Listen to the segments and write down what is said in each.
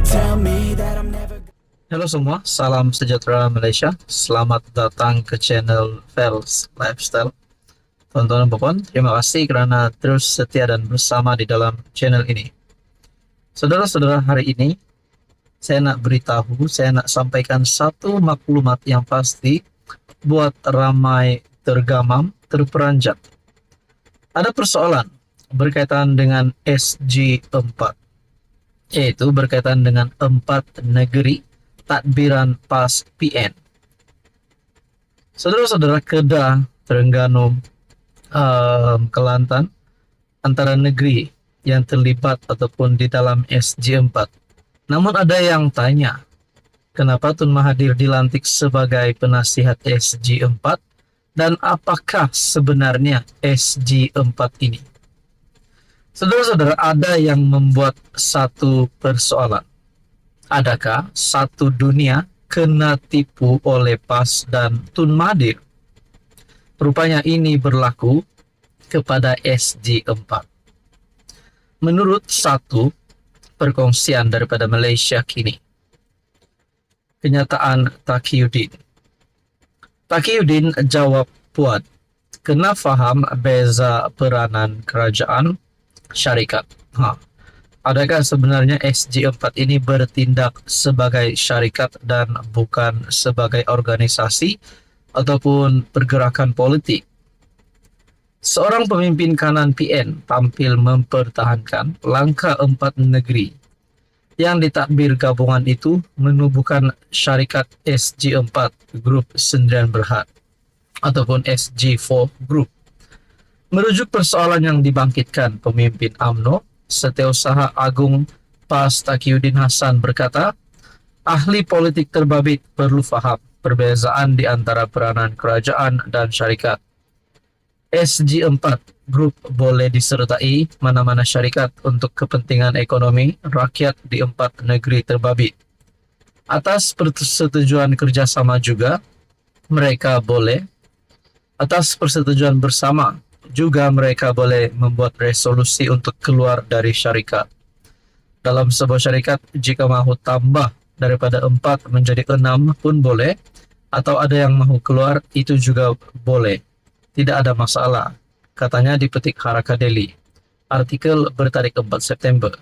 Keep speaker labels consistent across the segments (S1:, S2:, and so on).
S1: tell me that I'm never.
S2: Halo semua, salam sejahtera Malaysia. Selamat datang ke channel Fels Lifestyle. Tontonan Popon, terima kasih karena terus setia dan bersama di dalam channel ini. Saudara-saudara, hari ini saya nak sampaikan satu maklumat yang pasti buat ramai tergamam, terperanjat. Ada persoalan berkaitan dengan SG4, yaitu berkaitan dengan 4 negeri tadbiran PAS PN. Saudara-saudara, Kedah, Terengganu, Kelantan antara negeri yang terlibat ataupun di dalam SG4. Namun ada yang tanya, kenapa Tun Mahathir dilantik sebagai penasihat SG4 dan apakah sebenarnya SG4 ini? Saudara-saudara, ada yang membuat satu persoalan. Adakah satu dunia kena tipu oleh PAS dan Tun Mahathir? Rupanya ini berlaku kepada SG4. Menurut satu perkongsian daripada Malaysia kini, kenyataan Taqiyuddin. Taqiyuddin jawab Puan, kena faham beza peranan kerajaan syarikat. Adakah sebenarnya SG4 ini bertindak sebagai syarikat dan bukan sebagai organisasi ataupun pergerakan politik? Seorang pemimpin kanan PN tampil mempertahankan langkah 4 negeri yang ditadbir gabungan itu menubuhkan syarikat SG4 Group Sendirian Berhad ataupun SG4 Group. Merujuk persoalan yang dibangkitkan pemimpin UMNO, Setiausaha Agung PAS Taqiyuddin Hasan berkata, ahli politik terbabit perlu faham perbezaan di antara peranan kerajaan dan syarikat. SG4 Group boleh disertai mana-mana syarikat untuk kepentingan ekonomi rakyat di 4 negeri terbabit. Atas persetujuan kerjasama juga, mereka boleh, atas persetujuan bersama, juga mereka boleh membuat resolusi untuk keluar dari syarikat. Dalam sebuah syarikat, jika mahu tambah daripada 4 menjadi 6 pun boleh, atau ada yang mahu keluar, itu juga boleh. Tidak ada masalah, katanya di Petik Haraka Delhi. Artikel bertarik 4 September.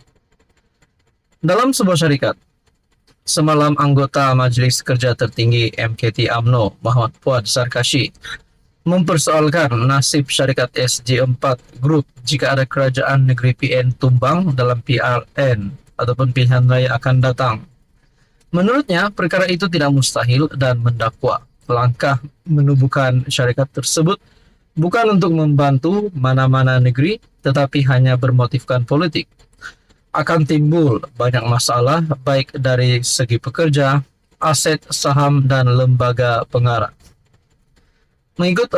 S2: Dalam sebuah syarikat, semalam anggota Majlis Kerja Tertinggi MKT UMNO, Muhammad Fuad Sarkashi, mempersoalkan nasib syarikat SG4 Group jika ada kerajaan negeri PN tumbang dalam PRN ataupun pilihan raya akan datang. Menurutnya, perkara itu tidak mustahil dan mendakwa langkah menubuhkan syarikat tersebut bukan untuk membantu mana-mana negeri, tetapi hanya bermotifkan politik. Akan timbul banyak masalah baik dari segi pekerja, aset, saham, dan lembaga pengarah. Mengikut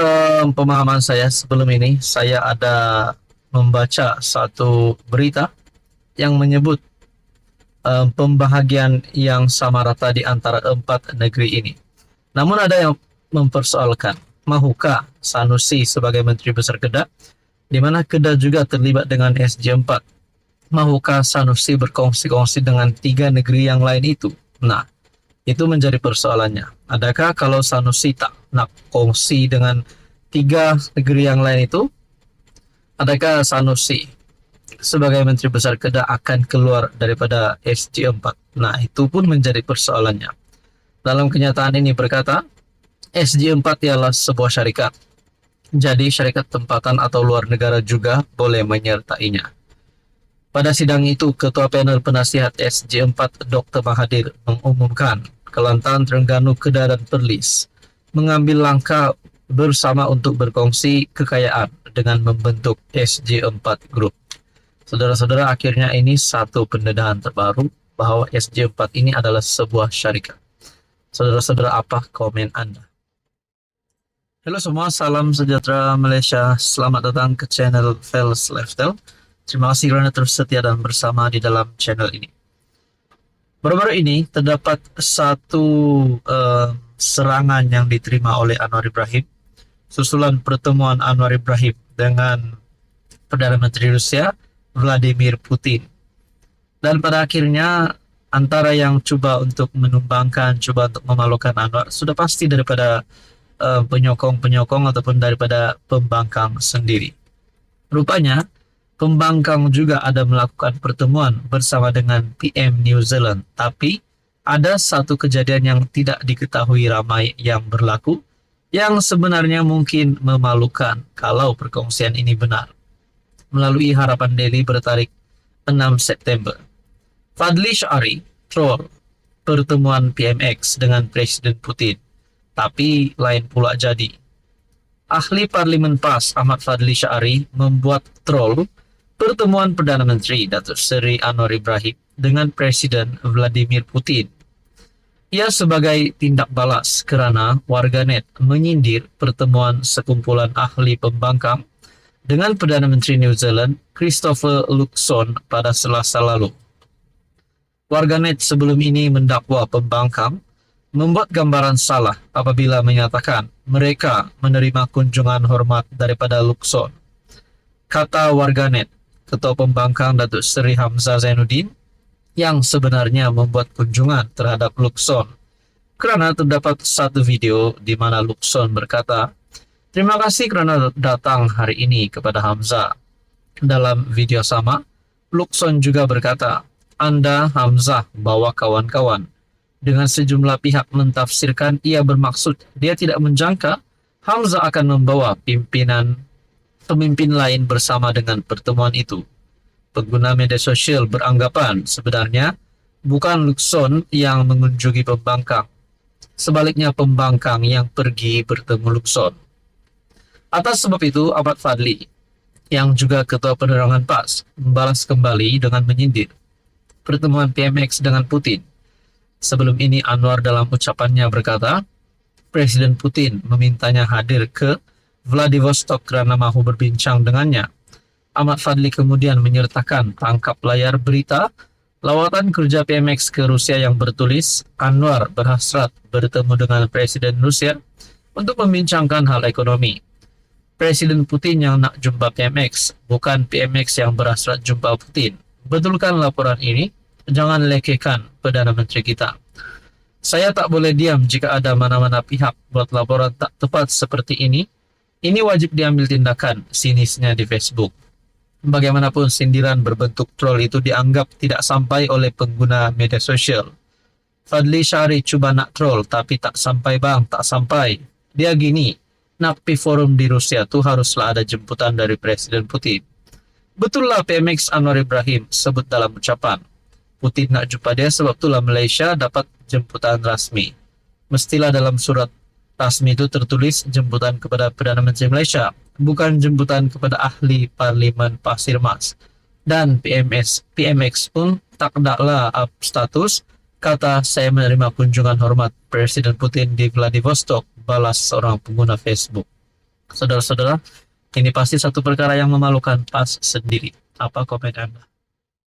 S2: pemahaman saya sebelum ini, saya ada membaca satu berita yang menyebut pembahagian yang sama rata di antara 4 negeri ini. Namun ada yang mempersoalkan, mahukah Sanusi sebagai Menteri Besar Kedah, di mana Kedah juga terlibat dengan SG4, mahukah Sanusi berkongsi-kongsi dengan 3 negeri yang lain itu? Nah, itu menjadi persoalannya. Adakah kalau Sanusi tak nak kongsi dengan 3 negeri yang lain itu, adakah Sanusi sebagai Menteri Besar Kedah akan keluar daripada SG4? Nah, itu pun menjadi persoalannya. Dalam kenyataan ini berkata, SG4 ialah sebuah syarikat. Jadi syarikat tempatan atau luar negara juga boleh menyertainya. Pada sidang itu, Ketua Panel Penasihat SG4 Dr. Mahathir mengumumkan Kelantan, Terengganu, Kedah, dan Perlis mengambil langkah bersama untuk berkongsi kekayaan dengan membentuk SG4 Group. Saudara-saudara, akhirnya ini satu pendedahan terbaru bahwa SG4 ini adalah sebuah syarikat. Saudara-saudara, apa komen Anda? Halo semua, salam sejahtera Malaysia. Selamat datang ke channel Fels Lifestyle. Terima kasih kerana terus setia dan bersama di dalam channel ini. Baru-baru ini terdapat satu serangan yang diterima oleh Anwar Ibrahim susulan pertemuan Anwar Ibrahim dengan Perdana Menteri Rusia Vladimir Putin. Dan pada akhirnya antara yang coba untuk menumbangkan, coba untuk memalukan Anwar, sudah pasti daripada penyokong-penyokong ataupun daripada pembangkang sendiri. Rupanya, pembangkang juga ada melakukan pertemuan bersama dengan PM New Zealand, tapi ada satu kejadian yang tidak diketahui ramai yang berlaku, yang sebenarnya mungkin memalukan kalau perkongsian ini benar. Melalui Harapan Daily bertarik 6 September. Fadli Syari troll pertemuan PMX dengan Presiden Putin, tapi lain pula jadi. Ahli Parlimen PAS Ahmad Fadli Syari membuat troll pertemuan Perdana Menteri Datuk Seri Anwar Ibrahim dengan Presiden Vladimir Putin. Ia sebagai tindak balas kerana warganet menyindir pertemuan sekumpulan ahli pembangkang dengan Perdana Menteri New Zealand Christopher Luxon pada Selasa lalu. Warganet sebelum ini mendakwa pembangkang membuat gambaran salah apabila menyatakan mereka menerima kunjungan hormat daripada Luxon. Kata warganet, Ketua Pembangkang Datuk Seri Hamzah Zainuddin yang sebenarnya membuat kunjungan terhadap Luxon kerana terdapat satu video di mana Luxon berkata, "Terima kasih kerana datang hari ini kepada Hamzah." Dalam video sama, Luxon juga berkata, "Anda Hamzah bawa kawan-kawan." Dengan sejumlah pihak mentafsirkan ia bermaksud dia tidak menjangka Hamzah akan membawa pemimpin lain bersama dengan pertemuan itu. Pengguna media sosial beranggapan sebenarnya bukan Luxon yang mengunjungi pembangkang. Sebaliknya pembangkang yang pergi bertemu Luxon. Atas sebab itu, Ahmad Fadli, yang juga Ketua Penerangan PAS, membalas kembali dengan menyindir pertemuan PMX dengan Putin. Sebelum ini Anwar dalam ucapannya berkata, Presiden Putin memintanya hadir ke Vladivostok kerana mahu berbincang dengannya. Ahmad Fadli kemudian menyertakan tangkap layar berita lawatan kerja PMX ke Rusia yang bertulis Anwar berhasrat bertemu dengan Presiden Rusia untuk membincangkan hal ekonomi. Presiden Putin yang nak jumpa PMX, bukan PMX yang berhasrat jumpa Putin. Betulkan laporan ini? Jangan lekehkan Perdana Menteri kita. Saya tak boleh diam jika ada mana-mana pihak buat laporan tak tepat seperti ini. Ini wajib diambil tindakan, sinisnya di Facebook. Bagaimanapun sindiran berbentuk troll itu dianggap tidak sampai oleh pengguna media sosial. Fadli Syari cuba nak troll tapi tak sampai bang, tak sampai. Dia gini, nak pi forum di Rusia tu haruslah ada jemputan dari Presiden Putin. Betullah PMX Anwar Ibrahim sebut dalam ucapan. Putin nak jumpa dia sebab itulah Malaysia dapat jemputan rasmi. Mestilah dalam surat rasmi itu tertulis jemputan kepada Perdana Menteri Malaysia, bukan jemputan kepada ahli Parlimen Pasir Mas. Dan PMX pun tak naklah up status, kata saya menerima kunjungan hormat Presiden Putin di Vladivostok, balas seorang pengguna Facebook. Saudara-saudara, ini pasti satu perkara yang memalukan PAS sendiri. Apa komen Anda?